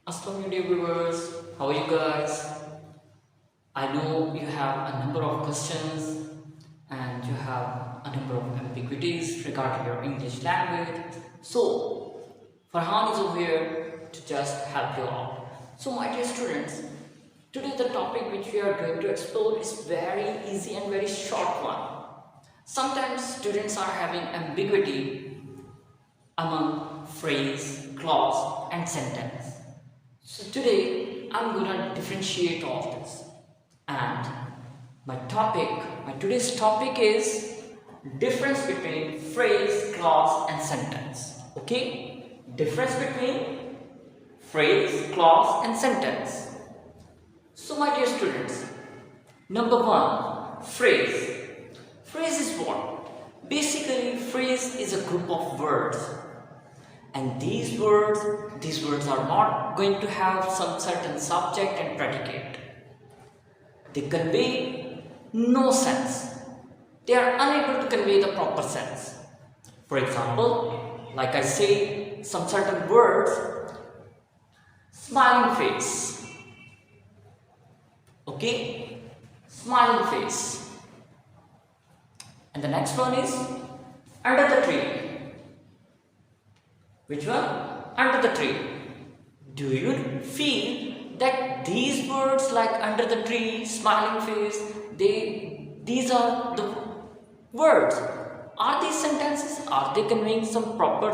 Assalamu alaikum viewers, how are you guys? I know you have a number of questions and you have a number of ambiguities regarding your English language. So, Farhan is over here to just help you out. So, my dear students, today the topic which we are going to explore is very easy and very short one. Sometimes students are having ambiguity among phrase, clause, and sentence. So today I'm gonna differentiate all this, and my today's topic is difference between phrase, clause, and sentence. Okay, difference between phrase, clause, and sentence. So my dear students, number one, phrase. Phrase is what? Basically, phrase is a group of words. And these words are not going to have some certain subject and predicate. They convey no sense. They are unable to convey the proper sense. For example, like I say some certain words, smiling face. Okay? Smiling face. And the next one is under the tree. Which one? Under the tree. Do you feel that these words like under the tree, smiling face, these are the words? Are these sentences? Are they conveying some proper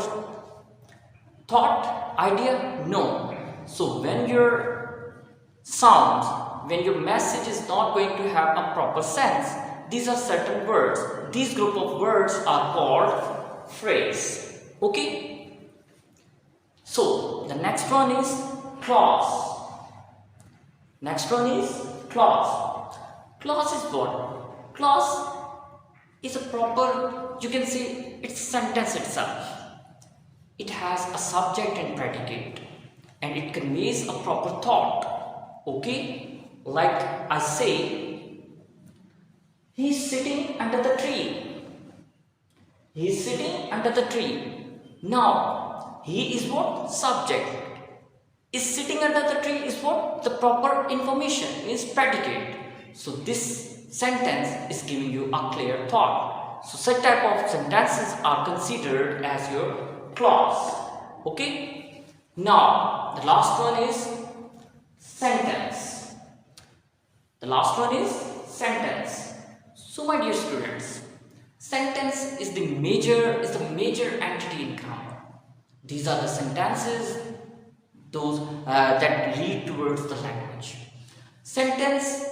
thought, idea? No. So when your sounds, when your message is not going to have a proper sense, these are certain words. These group of words are called phrase. Okay? So, the next one is clause. Next one is clause. Clause is what? Clause is a proper, you can say it's sentence itself. It has a subject and predicate, and it conveys a proper thought. Okay? Like I say, he's sitting under the tree. He's sitting under the tree. Now, he is what? Subject. Is sitting under the tree is what? The proper information is predicate. So this sentence is giving you a clear thought. So such type of sentences are considered as your clause. Okay? Now the last one is sentence. The last one is sentence. So my dear students, sentence is the major entity in grammar. These are the sentences, those that lead towards the language. Sentence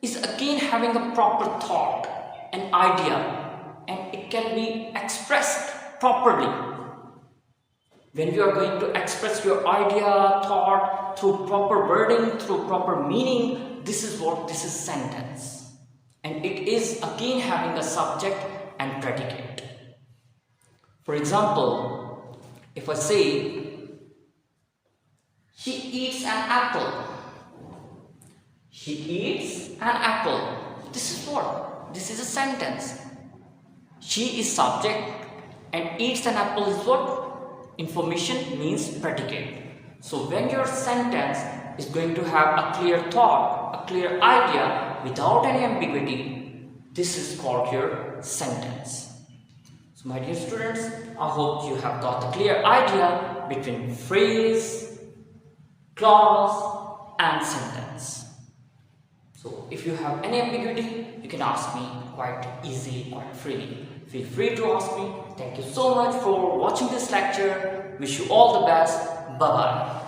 is again having a proper thought, an idea, and it can be expressed properly. When you are going to express your idea, thought through proper wording, through proper meaning, this is sentence. And it is again having a subject and predicate. For example, if I say, she eats an apple. She eats an apple. This is what? This is a sentence. She is subject and eats an apple is what? Information means predicate. So when your sentence is going to have a clear thought, a clear idea without any ambiguity, this is called your sentence. So my dear students, I hope you have got a clear idea between phrase, clause, and sentence. So if you have any ambiguity, you can ask me quite easily, quite freely. Feel free to ask me. Thank you so much for watching this lecture. Wish you all the best. Bye-bye.